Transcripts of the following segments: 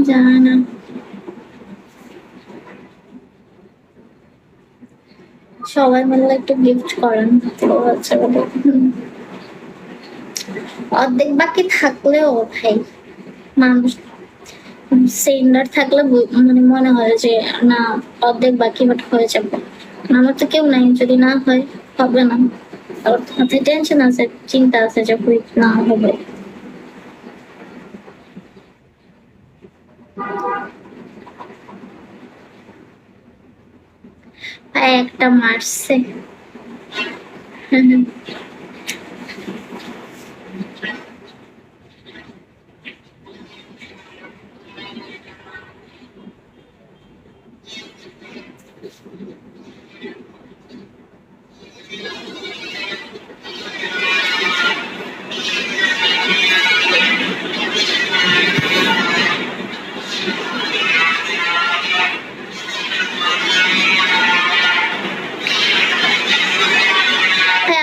জানা না সবাই মিলে একটু গিফট করেন হচ্ছে অর্ধেক বাকি থাকলেও ভাই মানুষ সেন্ডার থাকলে মানে মনে হয় যে না অর্ধেক বাকি বাট হয়ে যাবে আমার তো কেউ নাই যদি না হয় হবে না মাথায় টেনশন আছে চিন্তা আছে যে না হবে একটা মারছে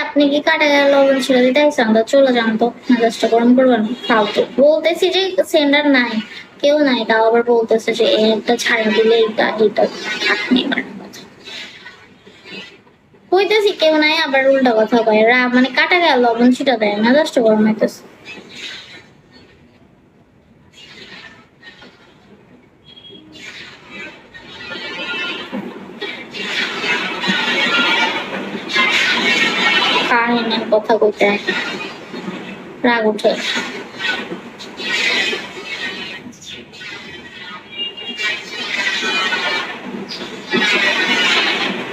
আপনি কি কাটা গেল লবণ ছিল দিতে আসছেন তো চলে যান তো মেজাজটা গরম করবেন ফালতু বলতেছি যে সেন্ডার নাই কেউ নাই তাও আবার বলতেছে যে একটা ছাড়া দিলে এইটা আপনি কইতেছি কেউ নাই আবার উল্টা কথা কয় মানে কাটা গেল লবণ ছিটা দেয় মেজাজটা গরম হইতেছে কাহিনীর কথা কইতে রাগ উঠে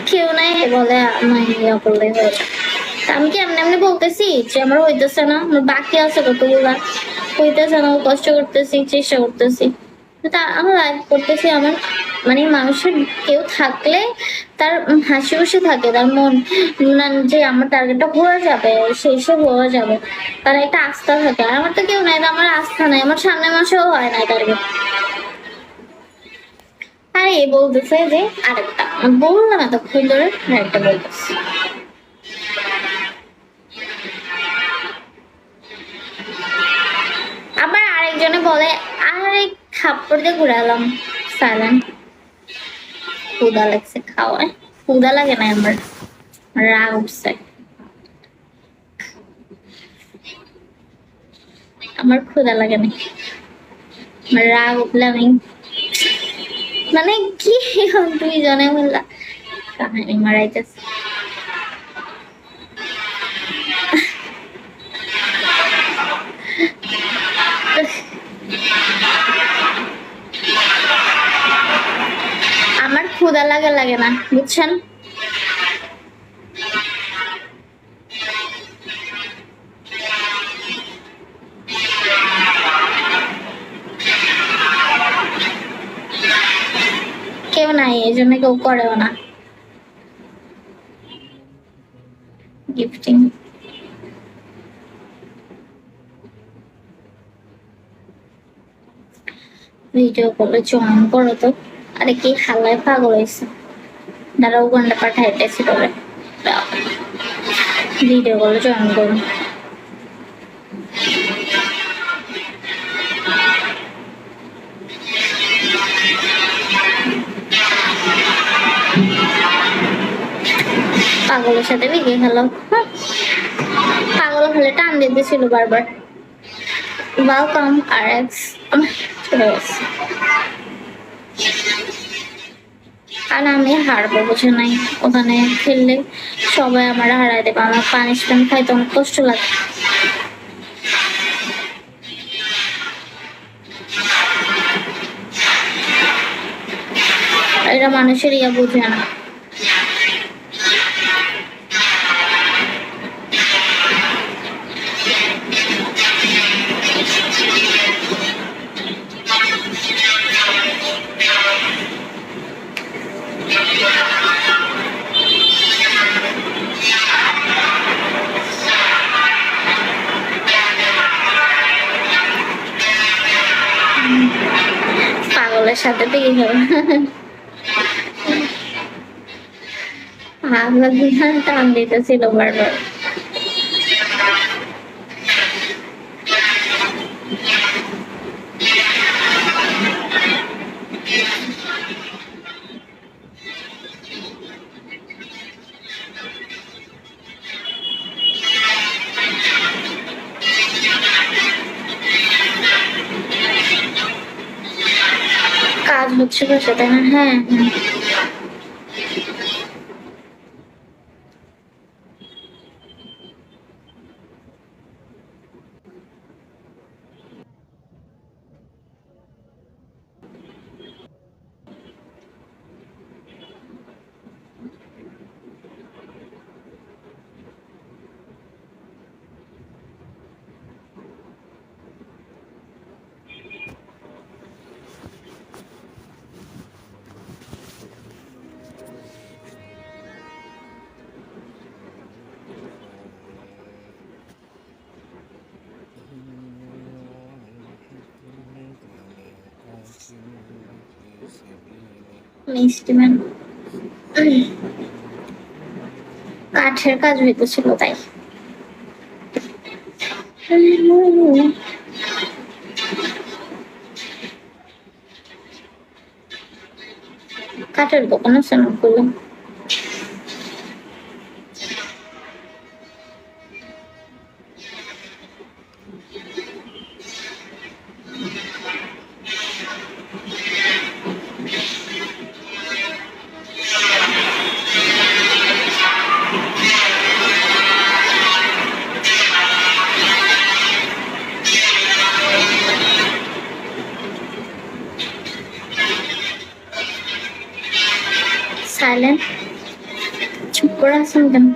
কেউ নাই বলে আমার ইয়া করলে হয়ে যায় আমি কি এমনি এমনি বলতেছি যে আমার হইতেছে না আমার বাকি আছে কতগুলা হইতেছে না কষ্ট করতেছি চেষ্টা করতেছি আমার লাইফ করতেছি আমার মানে মানুষের কেউ থাকলে তার হাসি খুশি থাকে তার মন যে আমার টার্গেটটা হয়ে যাবে শেষে হয়ে যাবে তার একটা আস্থা থাকে আর আমার তো কেউ নাই আমার আস্থা নাই আমার সামনে মাসেও হয় না টার্গেট আর এ বলতেছে যে আরেকটা বললাম এতক্ষণ ধরে আরেকটা বলতেছে আবার আরেকজনে বলে আরে খাপ্পড় দিয়ে ঘুরালাম সাইলেন্ট ক্ষুদা লাগছে খাওয়ায় ক্ষুদা লাগে না আমার রাগ উঠছে আমার ক্ষুদা লাগে না আমার রাগ উঠলে আমি মানে কি দুই জনে মিল্লা কাহিনী মারাইতেছে আমার ক্ষুদা লাগে না বুঝছেন কেউ নাই এই জন্য কেউ করেও না গিফটিং ভিডিও কলে জয়েন করো তো আরে কি হালায় পাগল হয়েছে দাঁড়া উগান্ডা পাঠাইতেছি তোরে ভিডিও কলে জয়েন করো পাগলের সাথে বিয়ে খেলো পাগল হলে টান দিতেছিল বারবার ওয়েলকাম আর এক্স আর আমি হারবো বুঝে নাই ওখানে খেললে সবাই আমার হারাই দেবে আমার পানিশমেন্ট খাইতে অনেক কষ্ট লাগে এরা মানুষের ইয়া বুঝে না পাগলের সাথে বিয়ে হলো আমার টান দিতেছিল বারবার কাজ হচ্ছে বাসা, তাই না? হ্যাঁ হ্যাঁ। মিষ্টি ম্যাম কাঠের কাজ হইতেছিল তাই। কাঠের দোকান আছে না করলাম। সাইলেন্ট, চুপ করে আছেন কেন?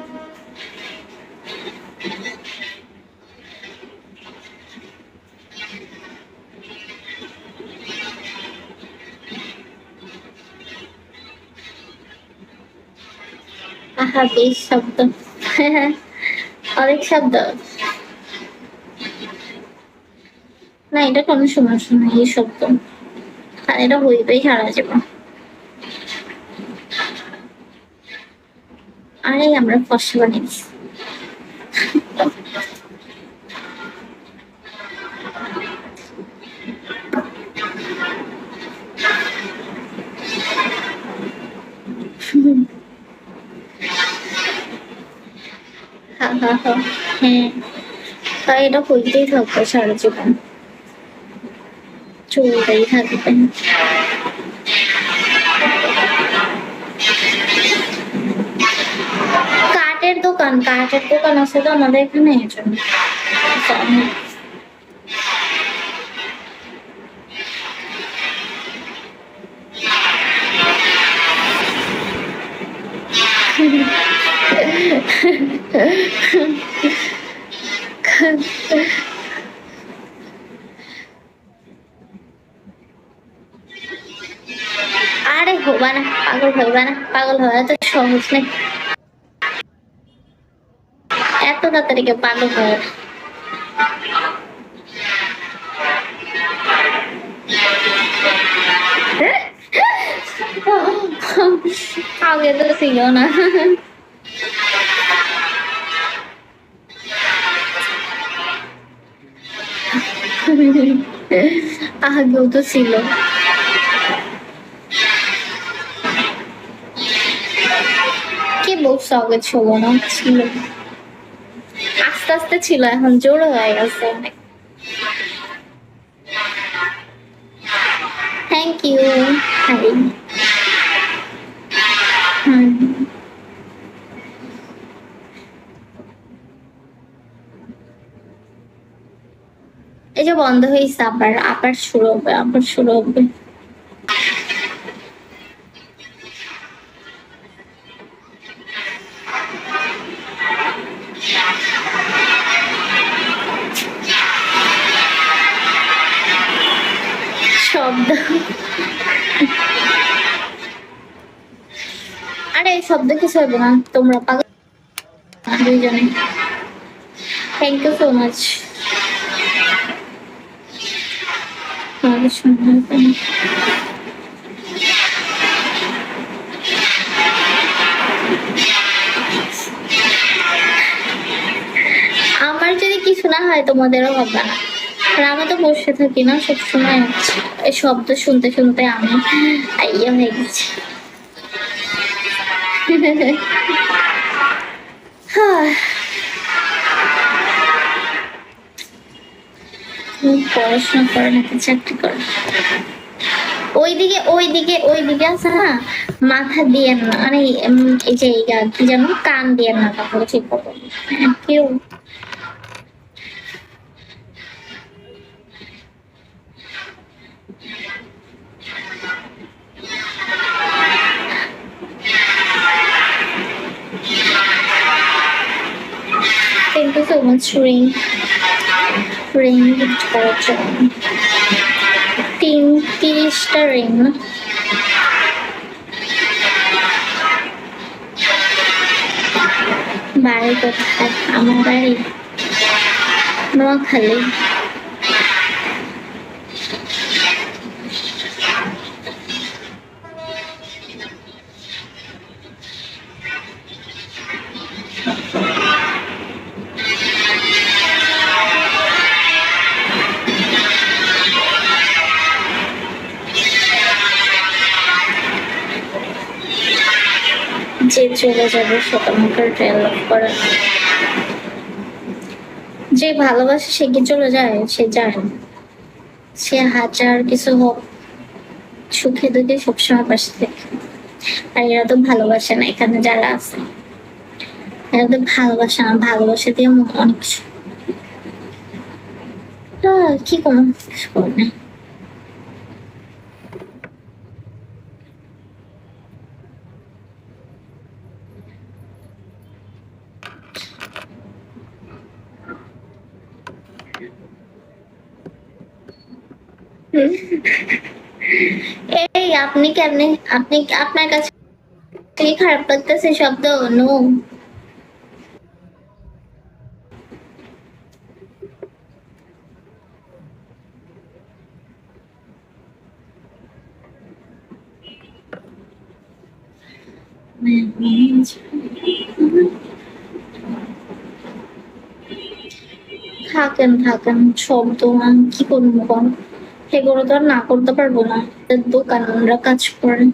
আহা বেশ শব্দ, অনেক শব্দ। না এটা কোনো সমস্যা না, এই শব্দ আর এটা হইবেই সারা জীবন। আরে আমরা ফসা বানিয়েছি। হ্যাঁ তাই এটা হইতেই থাকবে সারা জীবন, চলতেই থাকবে। কাঠের দোকান, কাঠের দোকান আছে তো আমাদের এখানে, এই জন্য। আরে হবা না, পাগল হইবা না, পাগল হওয়া তো সহজ নেই, এত তাড়াতাড়ি কেউ পাগল হয়। আগে তো ছিল না, আগেও তো ছিল। কে বলছো আগে ছিল না? ছিল, আস্তে আস্তে ছিল, এখন জোরে হয়ে গেছে অনেক। Thank you. হাই। এই যে বন্ধ হয়েছে, আবার আবার শুরু হবে, আবার শুরু হবে। শব্দ, আরে এই শব্দ কিছু হবে না, তোমরা পাগল দুইজনে। Thank you so much. আমার যদি কিছু না হয় তোমাদেরও হবে না, আমি তো বসে থাকি না সবসময়, এই শব্দ শুনতে শুনতে আমি ইয়ে হয়ে গেছি। পড়াশোনা করে নাকি চাকরি করে? ওইদিকে আছে না, মাথা দিয়ে না, মানে এই যে কি জানো, কান দিয়ে না, তাহলে ঠিক হবে। কেউ thank you so much ring gift করার জন্য। 30টা রিং না? বাড়ি কোথায়? আমার বাড়ি নোয়াখালী। যে চলে যাবে সেটা আমাকে ট্রেল করে, যে ভালোবাসে সে কি চলে যায়? সে যায়, সে হাজার কিছু হোক, সুখে দুঃখে সবসময় পাশে থাকে। আর এরা তো ভালোবাসে না, এখানে যারা আছে এরা তো ভালোবাসে না, ভালোবাসে দিয়ে অনেক কিছু কি কোনো কিছু করে না। এই আপনি কেমনে, আপনি আপনার কাছে কি খারাপ লাগতেছে শব্দ? নো, থাকেন শব্দ কি করবো বল, সেগুলো তো আর না করতে পারবো না, দোকানরা কাজ করে।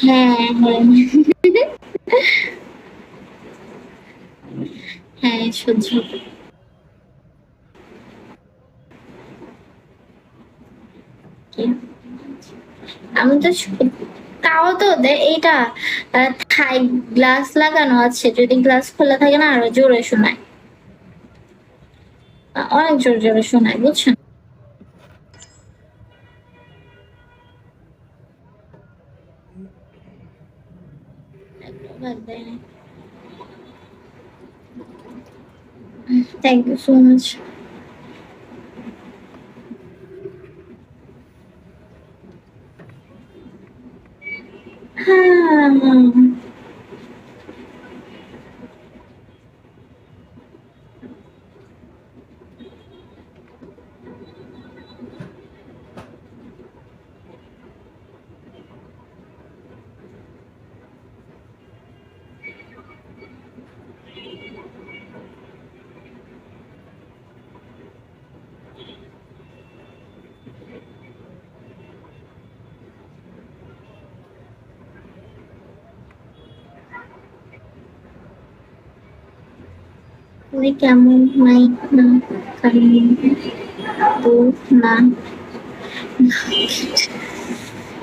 হ্যাঁ হ্যাঁ হ্যাঁ সহ্য। আমি তো তাও তো এইটা থাই গ্লাস লাগানো আছে, যদি গ্লাস খোলা থাকে না আরো জোরে শোনায়, অনেক জোরে জোরে শোনায়, বুঝছেন? Thank you so much. হ্যাঁ তুমি কেমন নাই না তো না,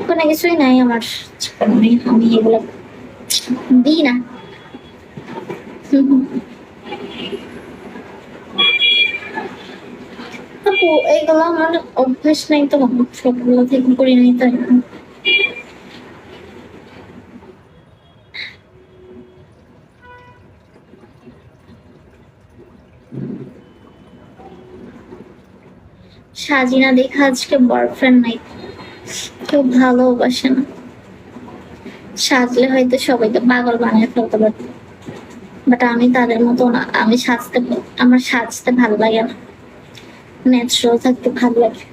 কোনো কিছুই নাই আমার জীবনে, আমি এগুলো দিই না। আপু এইগুলো আমার অভ্যাস নাই তো, সবগুলো থেকে করি নাই তাই। সাজিনা দেখা আজকে বয়ফ্রেন্ড নাই, কেউ ভালোবাসে না, সাজলে হয়তো সবাইকে পাগল বানিয়ে ফেলতে পারত, বাট আমি তাদের মতো না, আমি সাজতে, আমার সাজতে ভালো লাগে না, ন্যাচারাল থাকতে ভালো লাগে।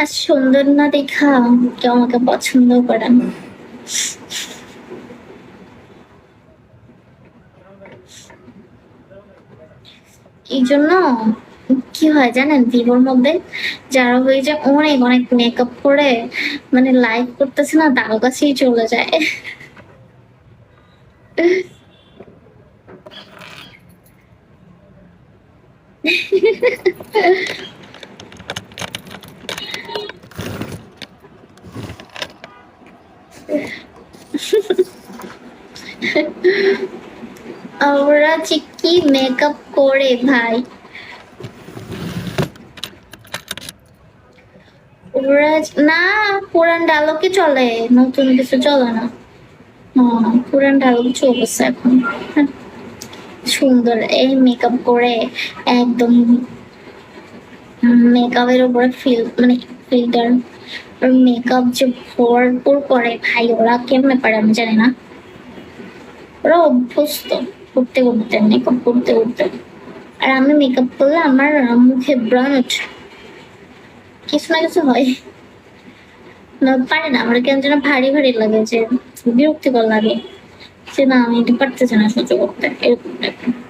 আর সুন্দর না দেখা কেউ আমাকে পছন্দ করে না। এই জন্য কি হয় জানেন ভিভোর মধ্যে যারা হয়ে যায় অনেক অনেক মেকআপ করে মানে লাইভ করতেছে না তার কাছেই চলে যায়। ওরা যে কি মেকআপ করে ভাই, ওরা না পুরান ডায়লগে চলে, নতুন কিছু চলে না। হ্যাঁ পুরান ডায়লগ চলতেছে এখন। হ্যাঁ, সুন্দর এই মেকআপ করে একদম মেকআপের উপরে মানে ফিল্টার মেকআপ যে ভরপুর করে ভাই, ওরা কেমনে পারে আমি জানি না, ওরা অভ্যস্ত করতে করতে মেকআপ করতে করতে। আর আমি মেকআপ করলে আমার মুখে ব্রণ ওঠে, কিছু না কিছু হয় না, পারে না আমার কেন যেন ভারী ভারী লাগে, যে বিরক্তিকর লাগে, যে না আমি এটা পারতেছি না সহ্য করতে, এরকম type এর।